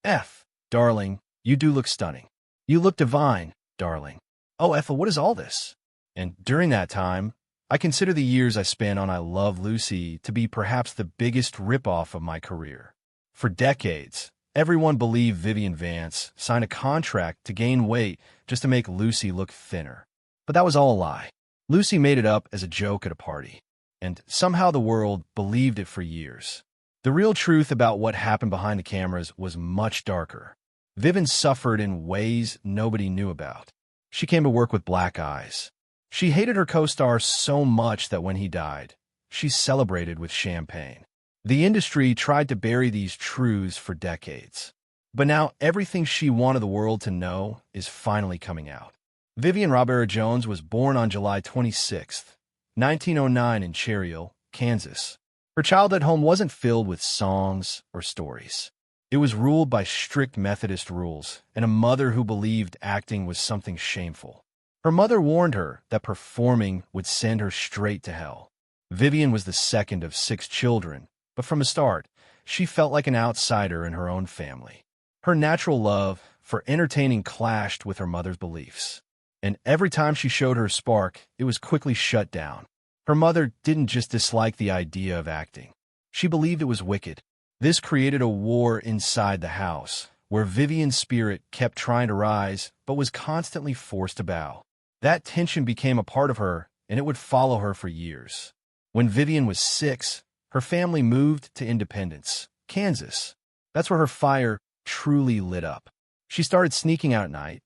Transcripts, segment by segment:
F, darling, you do look stunning. You look divine, darling. Oh, Ethel, what is all this? And during that time, I consider the years I spent on I Love Lucy to be perhaps the biggest ripoff of my career. For decades, everyone believed Vivian Vance signed a contract to gain weight just to make Lucy look thinner. But that was all a lie. Lucy made it up as a joke at a party, and somehow the world believed it for years. The real truth about what happened behind the cameras was much darker. Vivian suffered in ways nobody knew about. She came to work with black eyes. She hated her co-star so much that when he died, she celebrated with champagne. The industry tried to bury these truths for decades. But now everything she wanted the world to know is finally coming out. Vivian Robera Jones was born on July 26, 1909 in Cherryhill, Kansas. Her childhood home wasn't filled with songs or stories. It was ruled by strict Methodist rules and a mother who believed acting was something shameful. Her mother warned her that performing would send her straight to hell. Vivian was the second of 6 children, but from the start, she felt like an outsider in her own family. Her natural love for entertaining clashed with her mother's beliefs, and every time she showed her spark, it was quickly shut down. Her mother didn't just dislike the idea of acting. She believed it was wicked. This created a war inside the house, where Vivian's spirit kept trying to rise, but was constantly forced to bow. That tension became a part of her, and it would follow her for years. When Vivian was 6, her family moved to Independence, Kansas. That's where her fire truly lit up. She started sneaking out at night,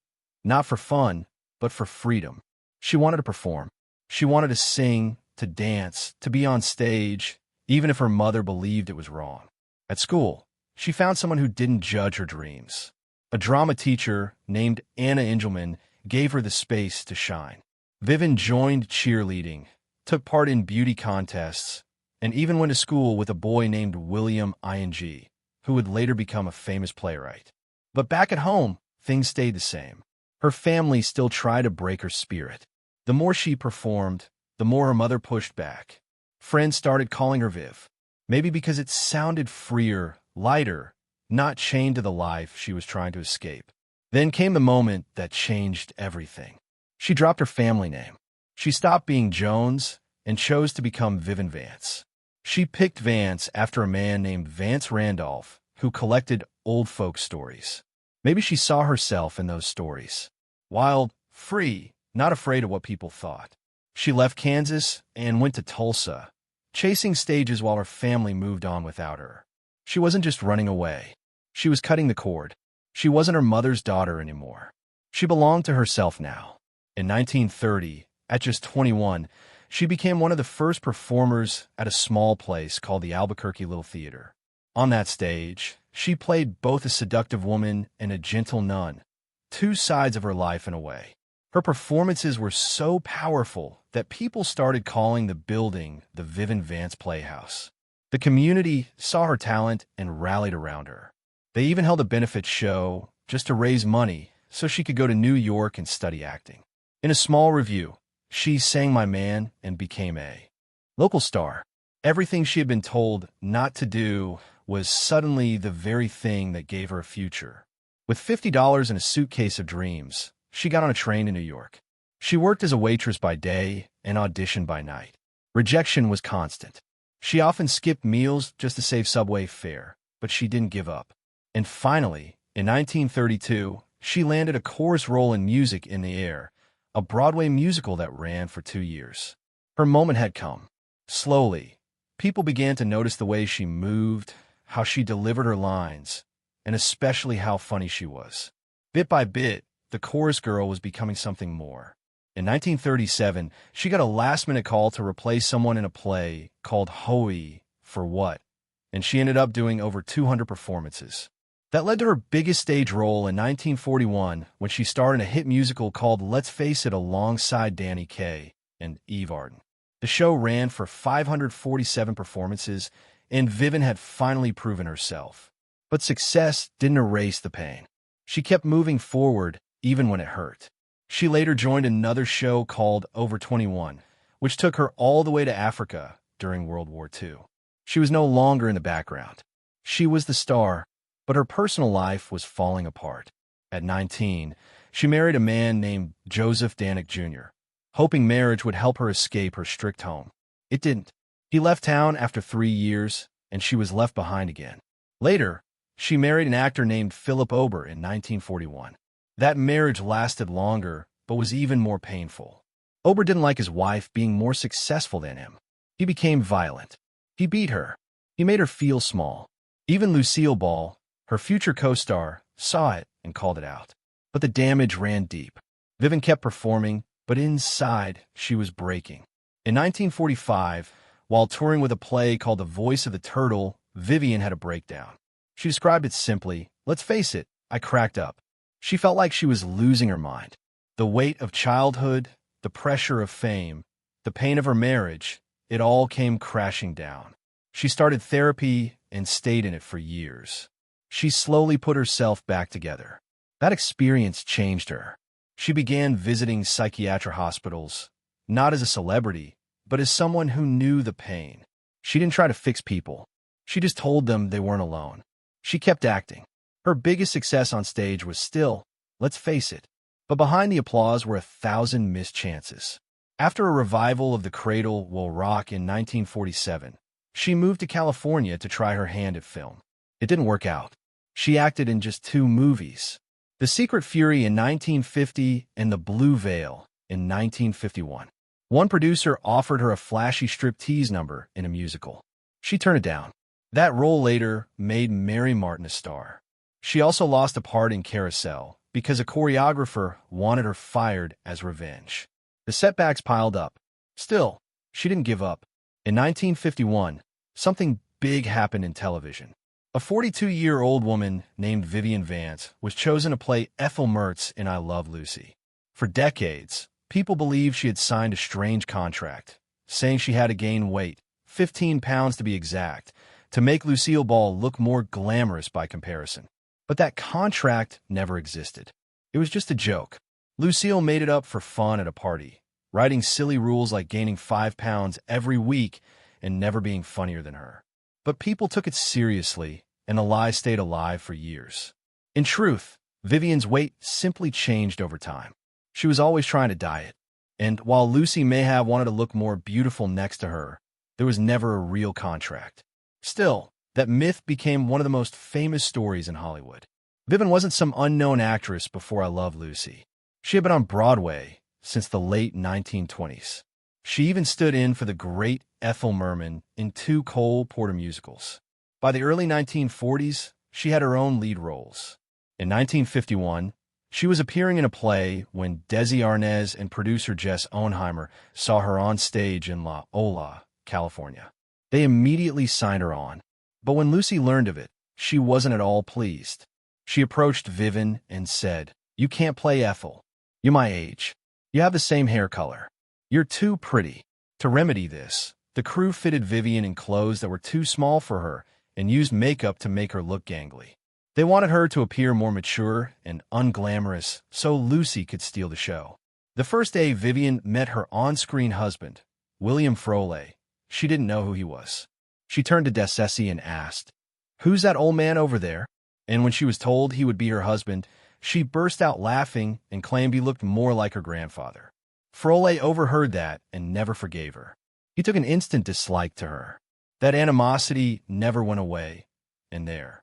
not for fun, but for freedom. She wanted to perform. She wanted to sing, to dance, to be on stage, even if her mother believed it was wrong. At school, she found someone who didn't judge her dreams. A drama teacher named Anna Engelman gave her the space to shine. Vivian joined cheerleading, took part in beauty contests, and even went to school with a boy named William Ing, who would later become a famous playwright. But back at home, things stayed the same. Her family still tried to break her spirit. The more she performed, the more her mother pushed back. Friends started calling her Viv, maybe because it sounded freer, lighter, not chained to the life she was trying to escape. Then came the moment that changed everything. She dropped her family name. She stopped being Jones and chose to become Vivian Vance. She picked Vance after a man named Vance Randolph, who collected old folk stories. Maybe she saw herself in those stories. Wild, free, not afraid of what people thought. She left Kansas and went to Tulsa, chasing stages while her family moved on without her. She wasn't just running away. She was cutting the cord. She wasn't her mother's daughter anymore. She belonged to herself now. In 1930, at just 21, she became one of the first performers at a small place called the Albuquerque Little Theater. On that stage, she played both a seductive woman and a gentle nun, 2 sides of her life in a way. Her performances were so powerful that people started calling the building the Vivian Vance Playhouse. The community saw her talent and rallied around her. They even held a benefit show just to raise money so she could go to New York and study acting. In a small review, she sang My Man and became a local star. Everything she had been told not to do was suddenly the very thing that gave her a future. With $50 and a suitcase of dreams, she got on a train to New York. She worked as a waitress by day and auditioned by night. Rejection was constant. She often skipped meals just to save subway fare, but she didn't give up. And finally, in 1932, she landed a chorus role in Music in the Air, a Broadway musical that ran for 2 years. Her moment had come. Slowly, people began to notice the way she moved, how she delivered her lines, and especially how funny she was. Bit by bit, the chorus girl was becoming something more. In 1937, she got a last-minute call to replace someone in a play called Hoey for What, and she ended up doing over 200 performances. That led to her biggest stage role in 1941 when she starred in a hit musical called Let's Face It alongside Danny Kaye and Eve Arden. The show ran for 547 performances, and Vivian had finally proven herself. But success didn't erase the pain. She kept moving forward even when it hurt. She later joined another show called Over 21, which took her all the way to Africa during World War II. She was no longer in the background. She was the star, But her personal life was falling apart. At 19, she married a man named Joseph Danick Jr., hoping marriage would help her escape her strict home. It didn't. He left town after 3 years, and she was left behind again. Later, she married an actor named Philip Ober in 1941. That marriage lasted longer, but was even more painful. Ober didn't like his wife being more successful than him. He became violent. He beat her. He made her feel small. Even Lucille Ball, her future co-star, saw it and called it out. But the damage ran deep. Vivian kept performing, but inside, she was breaking. In 1945, while touring with a play called The Voice of the Turtle, Vivian had a breakdown. She described it simply, "Let's face it, I cracked up." She felt like she was losing her mind. The weight of childhood, the pressure of fame, the pain of her marriage, it all came crashing down. She started therapy and stayed in it for years. She slowly put herself back together. That experience changed her. She began visiting psychiatric hospitals, not as a celebrity, but as someone who knew the pain. She didn't try to fix people. She just told them they weren't alone. She kept acting. Her biggest success on stage was still, let's face it, but behind the applause were 1,000 missed chances. After a revival of The Cradle Will Rock in 1947, she moved to California to try her hand at film. It didn't work out. She acted in just 2 movies, The Secret Fury in 1950 and The Blue Veil in 1951. One producer offered her a flashy striptease number in a musical. She turned it down. That role later made Mary Martin a star. She also lost a part in Carousel because a choreographer wanted her fired as revenge. The setbacks piled up. Still, she didn't give up. In 1951, something big happened in television. A 42-year-old woman named Vivian Vance was chosen to play Ethel Mertz in I Love Lucy. For decades, people believed she had signed a strange contract, saying she had to gain weight, 15 pounds to be exact, to make Lucille Ball look more glamorous by comparison. But that contract never existed. It was just a joke. Lucille made it up for fun at a party, writing silly rules like gaining 5 pounds every week and never being funnier than her. But people took it seriously, and the lie stayed alive for years. In truth, Vivian's weight simply changed over time. She was always trying to diet, and while Lucy may have wanted to look more beautiful next to her, there was never a real contract. Still, that myth became one of the most famous stories in Hollywood. Vivian wasn't some unknown actress before I Love Lucy. She had been on Broadway since the late 1920s. She even stood in for the great Ethel Merman in 2 Cole Porter musicals. By the early 1940s, she had her own lead roles. In 1951, she was appearing in a play when Desi Arnaz and producer Jess Onheimer saw her on stage in La Ola, California. They immediately signed her on. But when Lucy learned of it, she wasn't at all pleased. She approached Vivian and said, "You can't play Ethel. You're my age. You have the same hair color. You're too pretty." To remedy this, the crew fitted Vivian in clothes that were too small for her and used makeup to make her look gangly. They wanted her to appear more mature and unglamorous so Lucy could steal the show. The first day Vivian met her on-screen husband, William Froley, she didn't know who he was. She turned to Desessi and asked, "Who's that old man over there?" And when she was told he would be her husband, she burst out laughing and claimed he looked more like her grandfather. Froley overheard that and never forgave her. He took an instant dislike to her. That animosity never went away, and there,